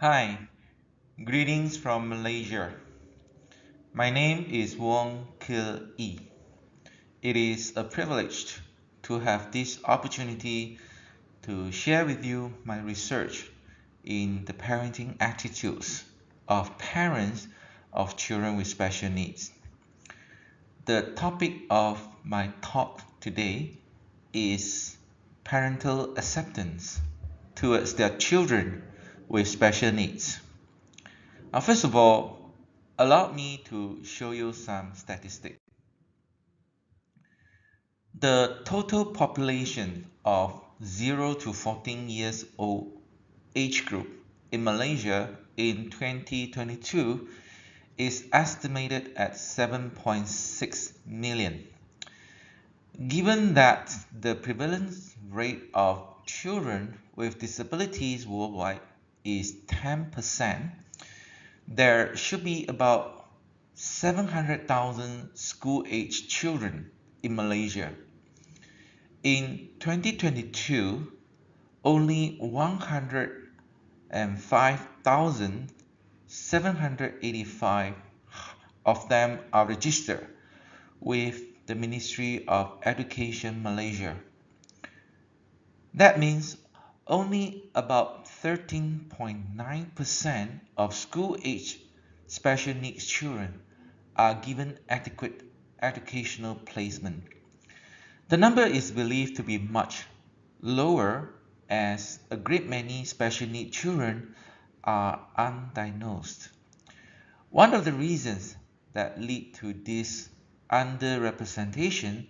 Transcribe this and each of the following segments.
Hi, greetings from Malaysia. My name is Wong Kil Yi. It is a privilege to have this opportunity to share with you my research in the parenting attitudes of parents of children with special needs. The topic of my talk today is parental acceptance towards their children with special needs. First of all, allow me to show you some statistics. The total population of 0 to 14 years old age group in Malaysia in 2022 is estimated at 7.6 million. Given that the prevalence rate of children with disabilities worldwide is 10%, there should be about 700,000 school-aged children in Malaysia. In 2022, only 105,785 of them are registered with the Ministry of Education Malaysia. That means only about 13.9% of school-aged special needs children are given adequate educational placement. The number is believed to be much lower as a great many special needs children are undiagnosed. One of the reasons that lead to this underrepresentation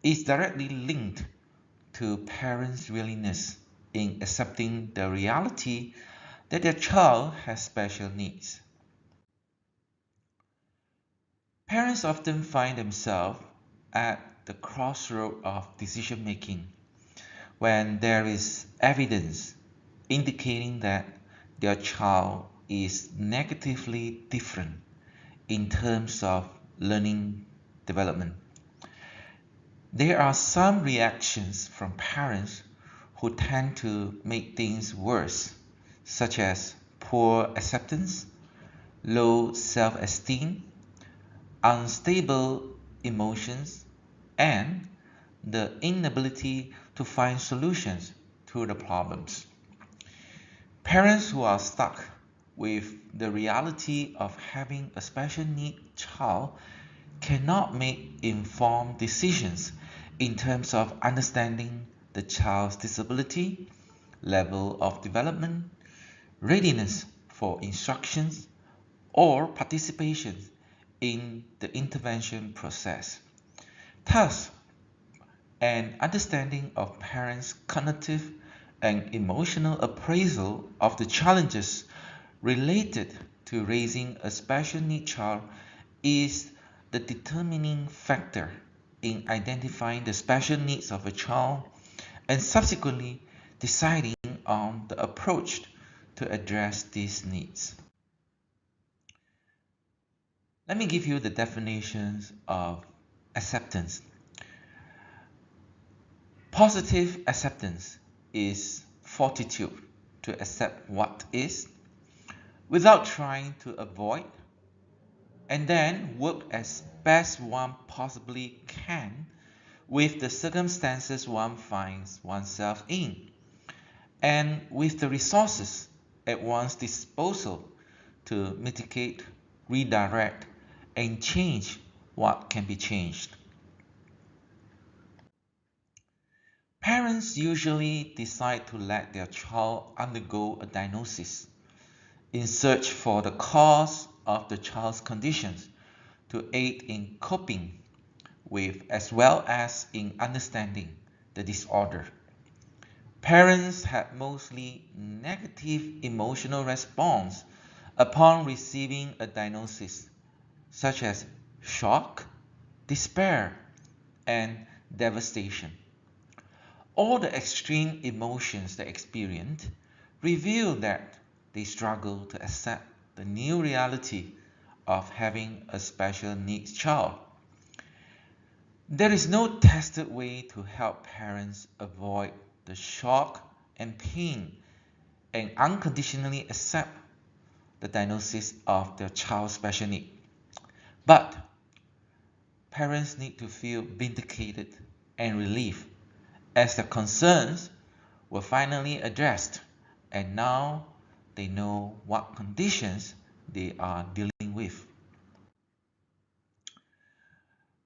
is directly linked to parents' willingness in accepting the reality that their child has special needs. Parents often find themselves at the crossroad of decision making when there is evidence indicating that their child is negatively different in terms of learning development. There are some reactions from parents who tend to make things worse, such as poor acceptance, low self-esteem, unstable emotions, and the inability to find solutions to the problems. Parents who are stuck with the reality of having a special need child cannot make informed decisions in terms of understanding the child's disability, level of development, readiness for instructions, or participation in the intervention process. Thus, an understanding of parents' cognitive and emotional appraisal of the challenges related to raising a special need child is the determining factor in identifying the special needs of a child and subsequently deciding on the approach to address these needs. Let me give you the definitions of acceptance. Positive acceptance is fortitude to accept what is without trying to avoid and then work as best one possibly can with the circumstances one finds oneself in and with the resources at one's disposal to mitigate, redirect, and change what can be changed. Parents usually decide to let their child undergo a diagnosis in search for the cause of the child's conditions to aid in coping with as well as in understanding the disorder. Parents have mostly negative emotional response upon receiving a diagnosis, such as shock, despair, and devastation. All the extreme emotions they experience reveal that they struggle to accept the new reality of having a special needs child. There is no tested way to help parents avoid the shock and pain and unconditionally accept the diagnosis of their child's special need. But parents need to feel vindicated and relieved as their concerns were finally addressed, and now they know what conditions they are dealing with.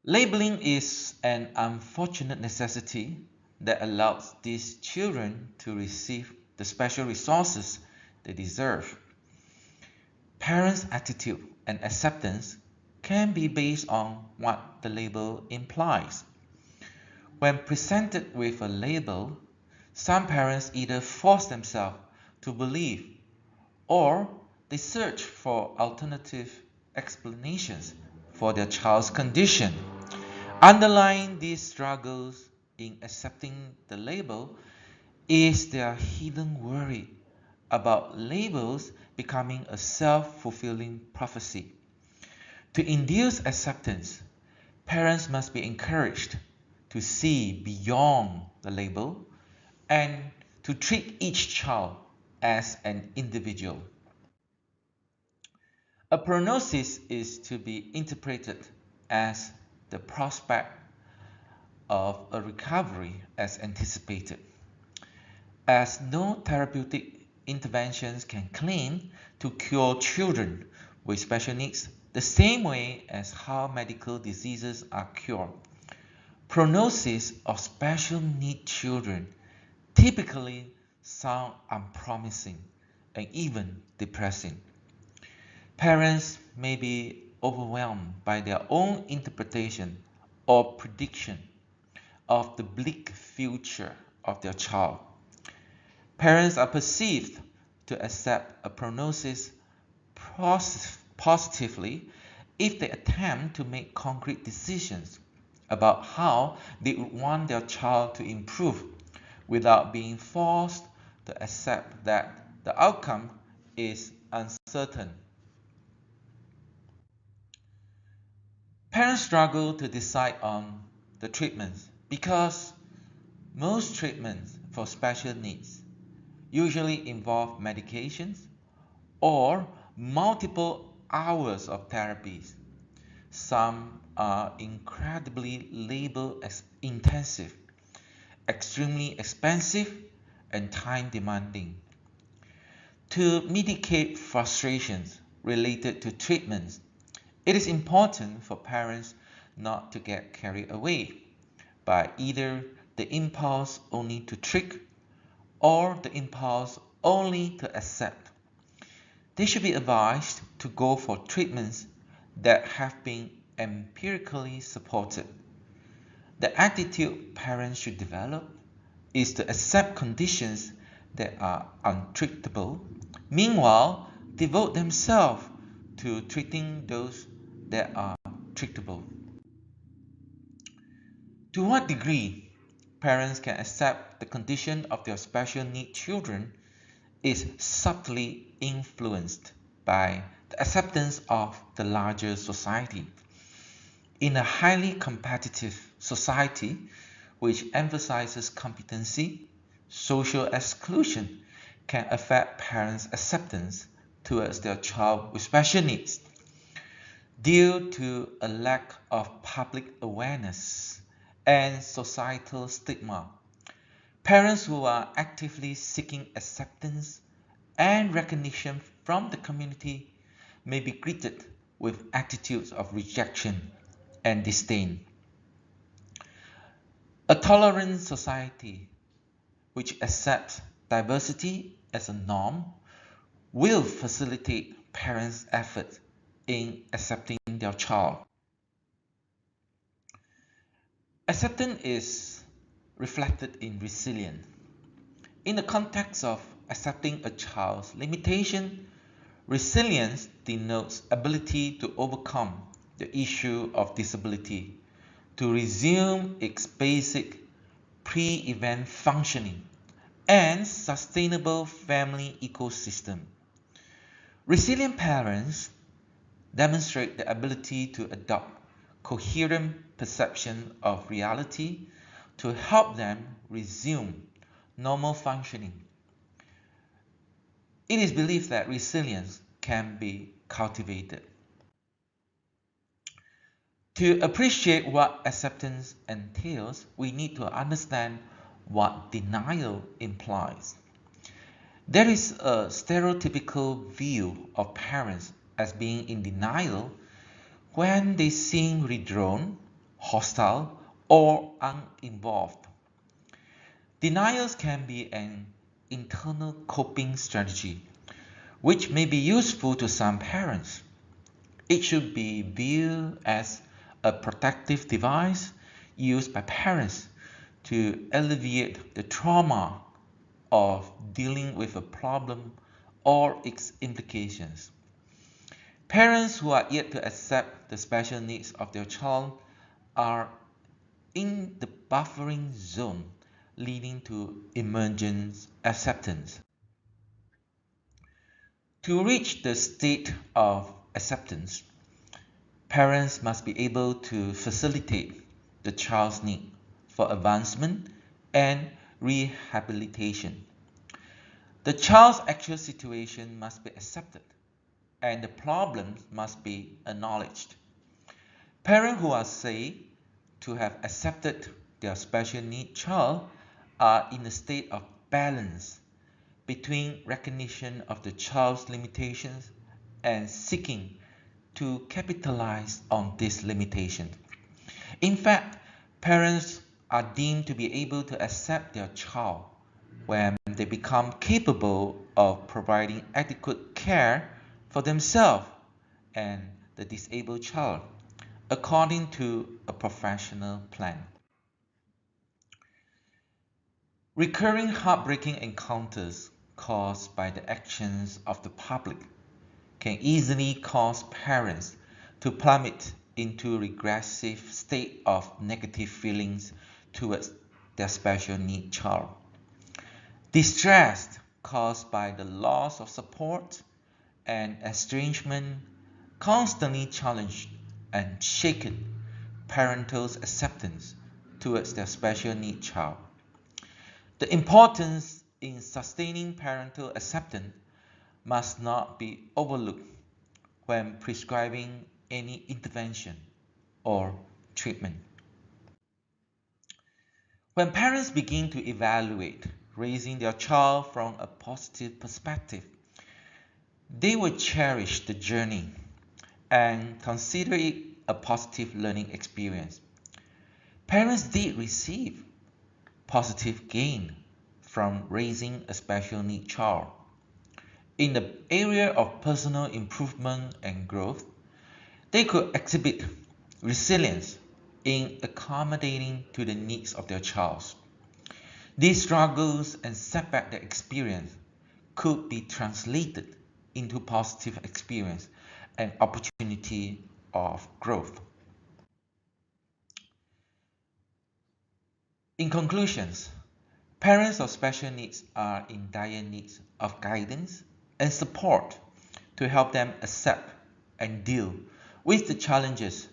Labeling is an unfortunate necessity that allows these children to receive the special resources they deserve. Parents' attitude and acceptance can be based on what the label implies. When presented with a label, some parents either force themselves to believe or they search for alternative explanations for their child's condition. Underlying these struggles in accepting the label is their hidden worry about labels becoming a self-fulfilling prophecy. To induce acceptance, parents must be encouraged to see beyond the label and to treat each child as an individual. A prognosis is to be interpreted as the prospect of a recovery as anticipated. As no therapeutic interventions can claim to cure children with special needs the same way as how medical diseases are cured, prognosis of special need children typically sound unpromising and even depressing. Parents may be overwhelmed by their own interpretation or prediction of the bleak future of their child. Parents are perceived to accept a prognosis positively if they attempt to make concrete decisions about how they would want their child to improve without being forced to accept that the outcome is uncertain. Parents struggle to decide on the treatments because most treatments for special needs usually involve medications or multiple hours of therapies. Some are incredibly labor intensive, extremely expensive, and time demanding. To mitigate frustrations related to treatments, it is important for parents not to get carried away by either the impulse only to trick or the impulse only to accept. They should be advised to go for treatments that have been empirically supported. The attitude parents should develop is to accept conditions that are untreatable, meanwhile, devote themselves to treating those that are treatable. To what degree parents can accept the condition of their special need children is subtly influenced by the acceptance of the larger society. In a highly competitive society which emphasizes competency, social exclusion can affect parents' acceptance towards their child with special needs. Due to a lack of public awareness and societal stigma, parents who are actively seeking acceptance and recognition from the community may be greeted with attitudes of rejection and disdain. A tolerant society which accepts diversity as a norm will facilitate parents' effort in accepting their child. Acceptance is reflected in resilience. In the context of accepting a child's limitation, resilience denotes ability to overcome the issue of disability, to resume its basic pre-event functioning and sustainable family ecosystem. Resilient parents demonstrate the ability to adopt coherent perception of reality to help them resume normal functioning. It is believed that resilience can be cultivated. To appreciate what acceptance entails, we need to understand what denial implies. There is a stereotypical view of parents as being in denial when they seem withdrawn, hostile, or uninvolved. Denials can be an internal coping strategy, which may be useful to some parents. It should be viewed as a protective device used by parents to alleviate the trauma of dealing with a problem or its implications. Parents who are yet to accept the special needs of their child are in the buffering zone, leading to emergent acceptance. To reach the state of acceptance, parents must be able to facilitate the child's need for advancement and rehabilitation. The child's actual situation must be accepted and the problems must be acknowledged. Parents who are said to have accepted their special need child are in a state of balance between recognition of the child's limitations and seeking to capitalize on this limitation. In fact, parents are deemed to be able to accept their child when they become capable of providing adequate care for themselves and the disabled child, according to a professional plan. Recurring heartbreaking encounters caused by the actions of the public can easily cause parents to plummet into a regressive state of negative feelings towards their special need child. Distress caused by the loss of support and estrangement constantly challenged and shaken parental acceptance towards their special need child. The importance in sustaining parental acceptance must not be overlooked when prescribing any intervention or treatment. When parents begin to evaluate raising their child from a positive perspective, they will cherish the journey and consider it a positive learning experience. Parents did receive positive gain from raising a special need child. In the area of personal improvement and growth, they could exhibit resilience in accommodating to the needs of their child. These struggles and setbacks they experience could be translated into positive experience and opportunity of growth. In conclusions, parents of special needs are in dire need of guidance and support to help them accept and deal with the challenges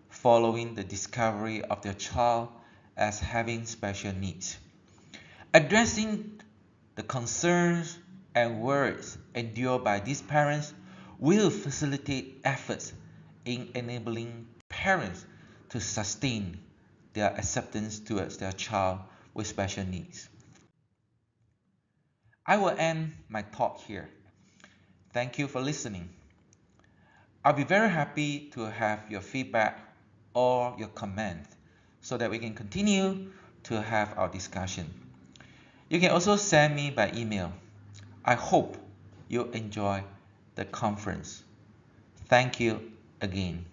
following the discovery of their child as having special needs. Addressing the concerns and worries endured by these parents will facilitate efforts in enabling parents to sustain their acceptance towards their child with special needs. I will end my talk here. Thank you for listening. I'll be very happy to have your feedback or your comment so that we can continue to have our discussion. You can also send me by email. I hope you enjoy the conference. Thank you again.